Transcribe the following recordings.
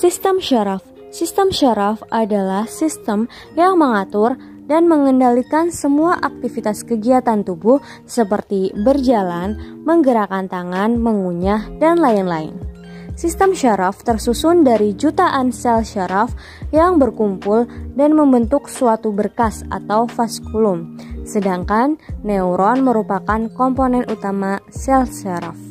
Sistem syaraf. Sistem syaraf adalah sistem yang mengatur dan mengendalikan semua aktivitas kegiatan tubuh seperti berjalan, menggerakkan tangan, mengunyah, dan lain-lain. Sistem syaraf tersusun dari jutaan sel syaraf yang berkumpul dan membentuk suatu berkas atau vaskulum, sedangkan neuron merupakan komponen utama sel syaraf.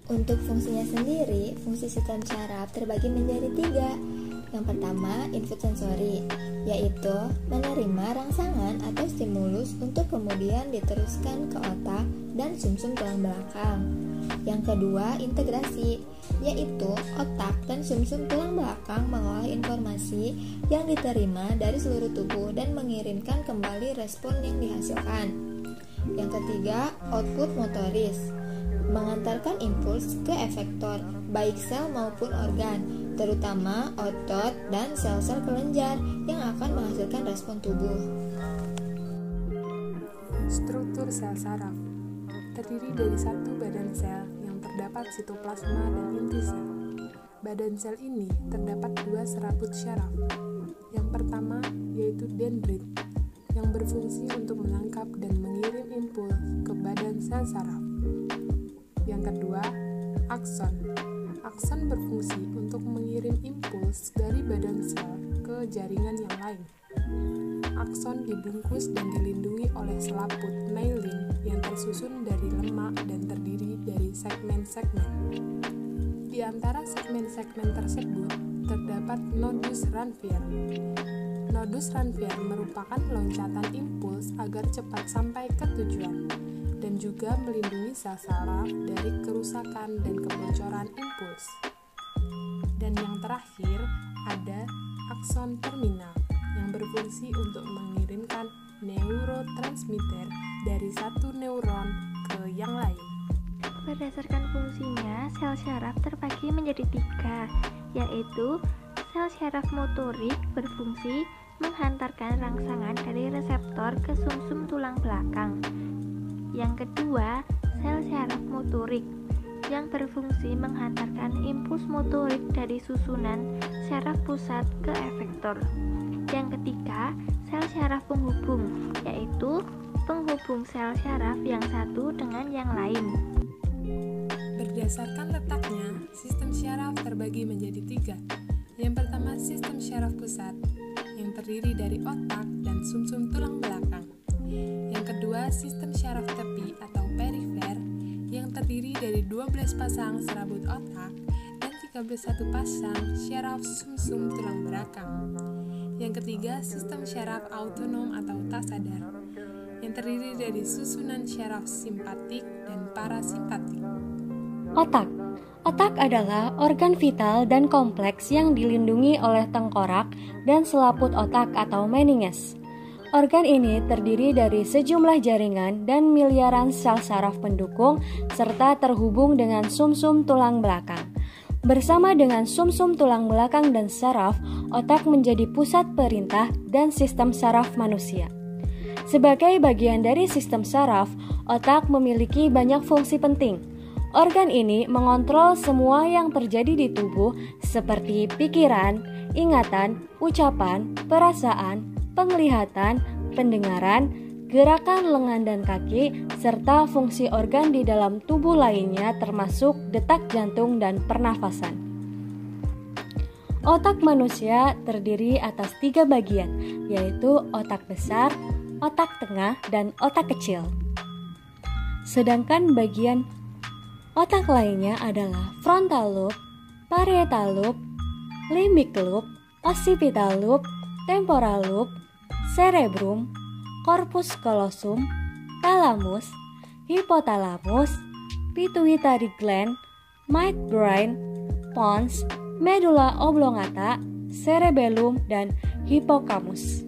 Untuk fungsinya sendiri, fungsi sistem syaraf terbagi menjadi 3. Yang pertama, input sensori, yaitu menerima rangsangan atau stimulus untuk kemudian diteruskan ke otak dan sumsum tulang belakang. Yang kedua, integrasi, yaitu otak dan sumsum tulang belakang mengolah informasi yang diterima dari seluruh tubuh dan mengirimkan kembali respon yang dihasilkan. Yang ketiga, output motoris, mengantarkan impuls ke efektor, baik sel maupun organ, terutama otot dan sel-sel kelenjar yang akan menghasilkan respon tubuh. Struktur sel saraf terdiri dari satu badan sel yang terdapat sitoplasma dan inti sel. Badan sel ini terdapat 2 serabut syaraf. Yang pertama yaitu dendrit, yang berfungsi untuk menangkap dan mengirim impuls ke badan sel saraf. Yang kedua, akson. Akson berfungsi untuk mengirim impuls dari badan sel ke jaringan yang lain. Akson dibungkus dan dilindungi oleh selaput myelin yang tersusun dari lemak dan terdiri dari segmen-segmen. Di antara segmen-segmen tersebut terdapat nodus Ranvier. Nodus Ranvier merupakan loncatan impuls agar cepat sampai ke tujuan, dan juga melindungi sel saraf dari kerusakan dan kebocoran impuls. Dan yang terakhir ada akson terminal yang berfungsi untuk mengirimkan neurotransmitter dari satu neuron ke yang lain. Berdasarkan fungsinya, sel syaraf terbagi menjadi 3, yaitu sel syaraf motorik berfungsi menghantarkan rangsangan dari reseptor ke sumsum tulang belakang. Yang kedua, sel syaraf motorik yang berfungsi menghantarkan impuls motorik dari susunan syaraf pusat ke efektor. Yang ketiga, sel syaraf penghubung, yaitu penghubung sel syaraf yang satu dengan yang lain. Berdasarkan letaknya, sistem syaraf terbagi menjadi 3. Yang pertama, sistem syaraf pusat yang terdiri dari otak dan sumsum tulang belakang. Yang kedua, sistem syaraf tepi atau perifer yang terdiri dari 12 pasang serabut otak dan 31 pasang syaraf sumsum tulang belakang. Yang ketiga, sistem syaraf autonom atau tak sadar yang terdiri dari susunan syaraf simpatik dan parasimpatik. Otak. Otak adalah organ vital dan kompleks yang dilindungi oleh tengkorak dan selaput otak atau meninges. Organ ini terdiri dari sejumlah jaringan dan miliaran sel saraf pendukung serta terhubung dengan sumsum tulang belakang. Bersama dengan sumsum tulang belakang dan saraf, otak menjadi pusat perintah dan sistem saraf manusia. Sebagai bagian dari sistem saraf, otak memiliki banyak fungsi penting. Organ ini mengontrol semua yang terjadi di tubuh seperti pikiran, ingatan, ucapan, perasaan, penglihatan, pendengaran, gerakan lengan dan kaki, serta fungsi organ di dalam tubuh lainnya termasuk detak jantung dan pernafasan. Otak manusia terdiri atas 3 bagian, yaitu otak besar, otak tengah, dan otak kecil. Sedangkan bagian otak lainnya adalah frontal lobe, parietal lobe, limbic lobe, occipital lobe, temporal lobe, cerebrum, corpus callosum, thalamus, hypothalamus, pituitary gland, midbrain, pons, medulla oblongata, cerebellum, dan hippocampus.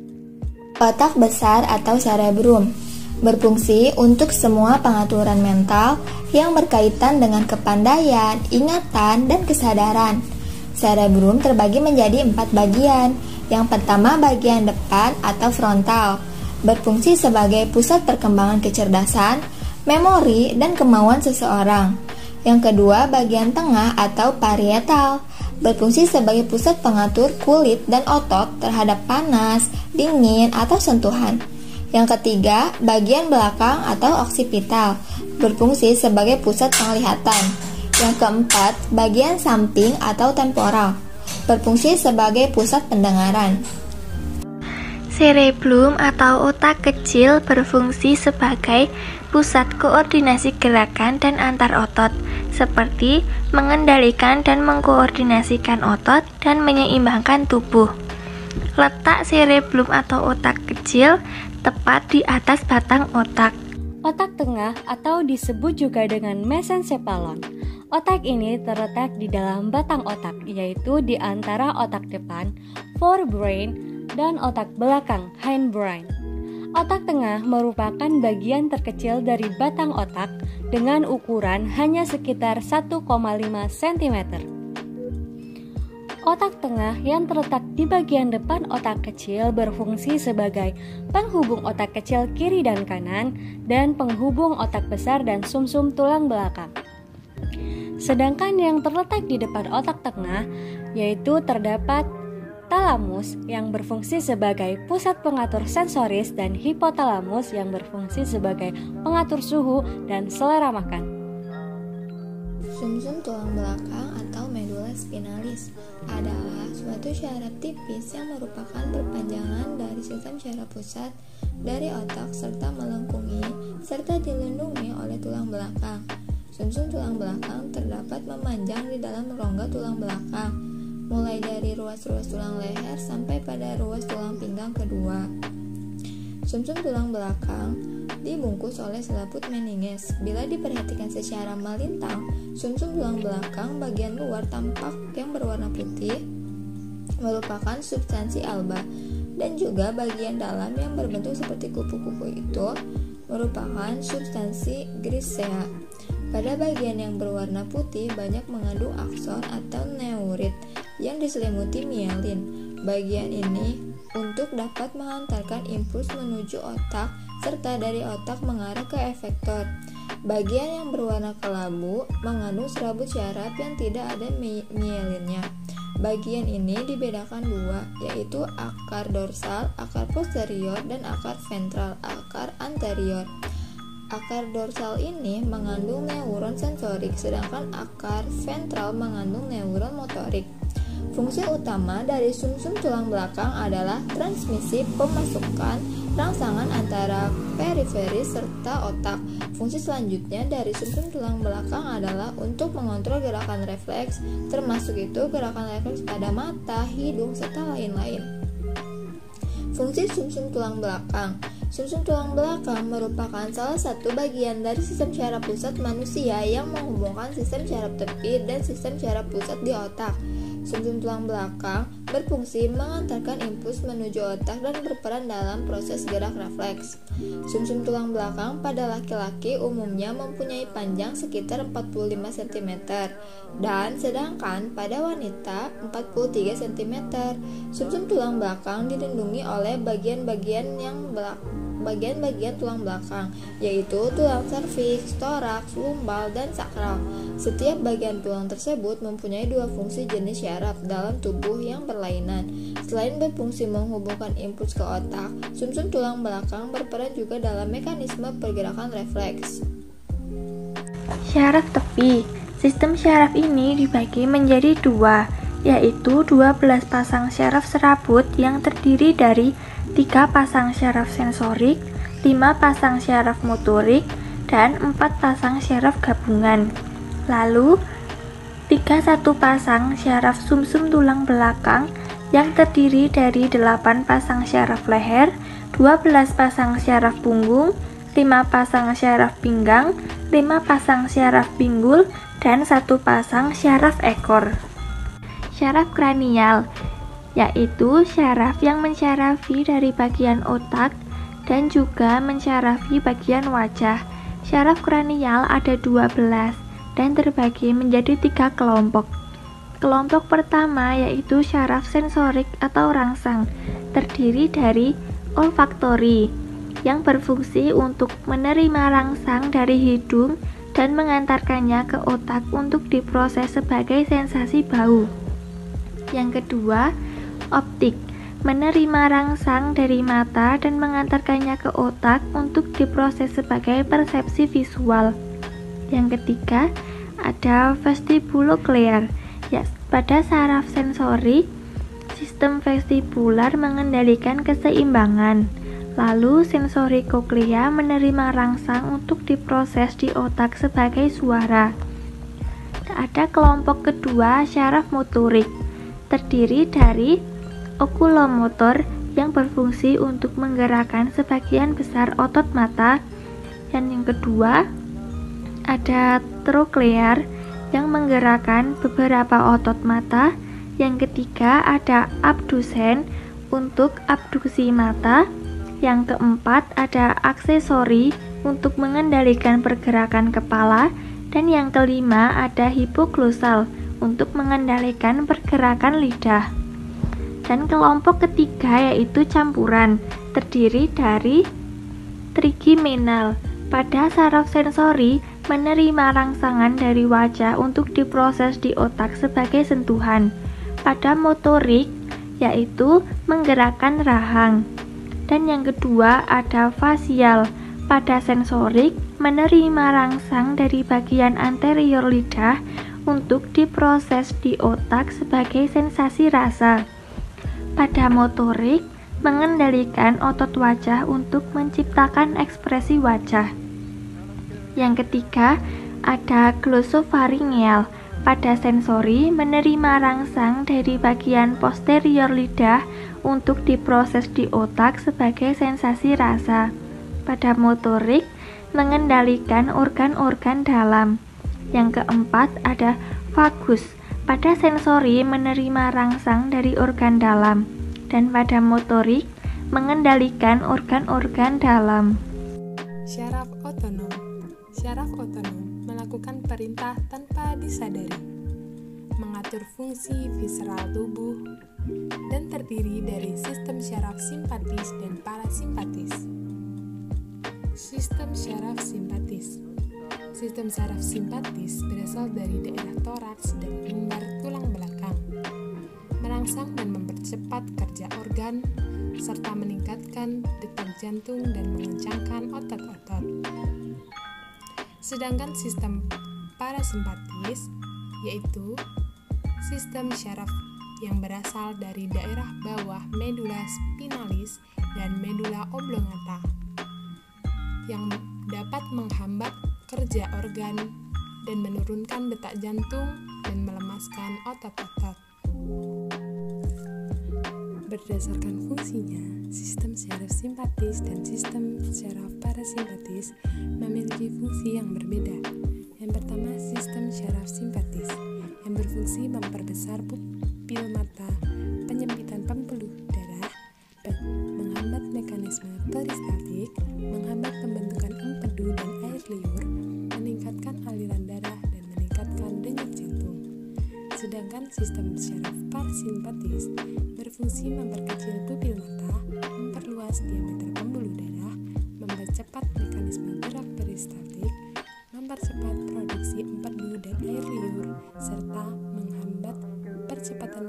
Otak besar atau cerebrum berfungsi untuk semua pengaturan mental yang berkaitan dengan kepandaian, ingatan, dan kesadaran. Cerebrum terbagi menjadi 4 bagian. Yang pertama, bagian depan atau frontal, berfungsi sebagai pusat perkembangan kecerdasan, memori, dan kemauan seseorang. Yang kedua, bagian tengah atau parietal, berfungsi sebagai pusat pengatur kulit dan otot terhadap panas, dingin, atau sentuhan. Yang ketiga, bagian belakang atau oksipital, berfungsi sebagai pusat penglihatan. Yang keempat, bagian samping atau temporal, berfungsi sebagai pusat pendengaran. Cerebellum atau otak kecil berfungsi sebagai pusat koordinasi gerakan dan antar otot, seperti mengendalikan dan mengkoordinasikan otot dan menyeimbangkan tubuh. Letak cerebellum atau otak kecil tepat di atas batang otak. Otak tengah atau disebut juga dengan mesencephalon. Otak ini terletak di dalam batang otak, yaitu di antara otak depan, forebrain, dan otak belakang, hindbrain. Otak tengah merupakan bagian terkecil dari batang otak dengan ukuran hanya sekitar 1,5 cm. Otak tengah yang terletak di bagian depan otak kecil berfungsi sebagai penghubung otak kecil kiri dan kanan dan penghubung otak besar dan sumsum tulang belakang. Sedangkan yang terletak di depan otak tengah yaitu terdapat talamus yang berfungsi sebagai pusat pengatur sensoris dan hipotalamus yang berfungsi sebagai pengatur suhu dan selera makan. Sumsum tulang belakang atau medula spinalis adalah suatu syaraf tipis yang merupakan perpanjangan dari sistem syaraf pusat dari otak serta melengkungi serta dilindungi oleh tulang belakang. Sumsum tulang belakang terdapat memanjang di dalam rongga tulang belakang, mulai dari ruas-ruas tulang leher sampai pada ruas tulang pinggang kedua. Sumsum tulang belakang dibungkus oleh selaput meninges. Bila diperhatikan secara melintang, sumsum tulang belakang bagian luar tampak yang berwarna putih merupakan substansi alba, dan juga bagian dalam yang berbentuk seperti kupu-kupu itu merupakan substansi grisea. Pada bagian yang berwarna putih banyak mengandung akson atau neurit yang diselimuti mielin. Bagian ini untuk dapat mengantarkan impuls menuju otak serta dari otak mengarah ke efektor. Bagian yang berwarna kelabu mengandung serabut syaraf yang tidak ada mielinnya. Bagian ini dibedakan dua, yaitu akar dorsal, akar posterior, dan akar ventral, akar anterior. Akar dorsal ini mengandung neuron sensorik, sedangkan akar ventral mengandung neuron motorik. Fungsi utama dari sumsum tulang belakang adalah transmisi pemasukan rangsangan antara periferi serta otak. Fungsi selanjutnya dari sumsum tulang belakang adalah untuk mengontrol gerakan refleks, termasuk itu gerakan refleks pada mata, hidung, serta lain-lain. Fungsi sumsum tulang belakang. Sumsum tulang belakang merupakan salah satu bagian dari sistem syaraf pusat manusia yang menghubungkan sistem syaraf tepi dan sistem syaraf pusat di otak. Sumsum tulang belakang berfungsi mengantarkan impuls menuju otak dan berperan dalam proses gerak refleks. Sumsum tulang belakang pada laki-laki umumnya mempunyai panjang sekitar 45 cm dan sedangkan pada wanita 43 cm. Sumsum tulang belakang dilindungi oleh bagian-bagian tulang belakang, yaitu tulang serviks, toraks, lumbal, dan sakral. Setiap bagian tulang tersebut mempunyai dua fungsi jenis syaraf dalam tubuh yang berlainan. Selain berfungsi menghubungkan impuls ke otak, sumsum tulang belakang berperan juga dalam mekanisme pergerakan refleks. Syaraf tepi. Sistem syaraf ini dibagi menjadi dua, yaitu 12 pasang syaraf serabut yang terdiri dari 3 pasang syaraf sensorik, 5 pasang syaraf motorik, dan 4 pasang syaraf gabungan. Lalu, 31 pasang syaraf sumsum tulang belakang yang terdiri dari 8 pasang syaraf leher, 12 pasang syaraf punggung, 5 pasang syaraf pinggang, 5 pasang syaraf pinggul, dan 1 pasang syaraf ekor. Syaraf kranial, yaitu syaraf yang mensyarafi dari bagian otak dan juga mensyarafi bagian wajah. Syaraf kranial ada 12 dan terbagi menjadi 3 kelompok. Kelompok pertama yaitu syaraf sensorik atau rangsang, terdiri dari olfaktori yang berfungsi untuk menerima rangsang dari hidung dan mengantarkannya ke otak untuk diproses sebagai sensasi bau. Yang kedua, optik, menerima rangsang dari mata dan mengantarkannya ke otak untuk diproses sebagai persepsi visual. Yang ketiga, ada vestibuloklear, ya, pada saraf sensori, sistem vestibular mengendalikan keseimbangan. Lalu sensori koklea menerima rangsang untuk diproses di otak sebagai suara. Ada kelompok kedua, syaraf motorik, terdiri dari okulomotor yang berfungsi untuk menggerakkan sebagian besar otot mata. Dan yang kedua, ada troklear yang menggerakkan beberapa otot mata. Yang ketiga, ada abdusen untuk abduksi mata. Yang keempat, ada aksesori untuk mengendalikan pergerakan kepala. Dan yang kelima, ada hipoglosal untuk mengendalikan pergerakan lidah. Dan kelompok ketiga yaitu campuran, terdiri dari trigeminal, pada saraf sensori menerima rangsangan dari wajah untuk diproses di otak sebagai sentuhan. Pada motorik, yaitu menggerakkan rahang. Dan yang kedua ada fasial, pada sensorik menerima rangsang dari bagian anterior lidah untuk diproses di otak sebagai sensasi rasa. Pada motorik, mengendalikan otot wajah untuk menciptakan ekspresi wajah. Yang ketiga, ada glosofaringeal, pada sensori menerima rangsang dari bagian posterior lidah untuk diproses di otak sebagai sensasi rasa. Pada motorik, mengendalikan organ-organ dalam. Yang keempat ada vagus, pada sensori menerima rangsang dari organ dalam. Dan pada motorik, mengendalikan organ-organ dalam. Syaraf otonom. Syaraf otonom melakukan perintah tanpa disadari, mengatur fungsi visceral tubuh, dan terdiri dari sistem syaraf simpatis dan parasimpatis. Sistem syaraf simpatis. Sistem syaraf simpatis berasal dari daerah toraks dan lumbar tulang belakang, merangsang dan mempercepat kerja organ, serta meningkatkan detak jantung dan mengencangkan otot-otot. Sedangkan sistem parasimpatis, yaitu sistem syaraf yang berasal dari daerah bawah medula spinalis dan medula oblongata, yang dapat menghambat kerja organ dan menurunkan detak jantung dan melemaskan otot-otot. Berdasarkan fungsinya, sistem syaraf simpatis dan sistem syaraf parasimpatis memiliki fungsi yang berbeda. Yang pertama, sistem syaraf simpatis yang berfungsi memperbesar pupil mata, penyempitan pembuluh darah, menghambat mekanisme peristaltik, menghambat pembentukan empedu dan air liur, meningkatkan aliran darah dan meningkatkan denyut jantung. Sedangkan sistem syaraf parasimpatis berfungsi memperkecil pupil mata, memperluas diameter pembuluh darah, mempercepat mekanisme gerak peristaltik, mempercepat produksi empedu dan air liur, serta menghambat percepatan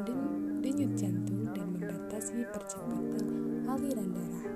denyut jantung dan membatasi percepatan aliran darah.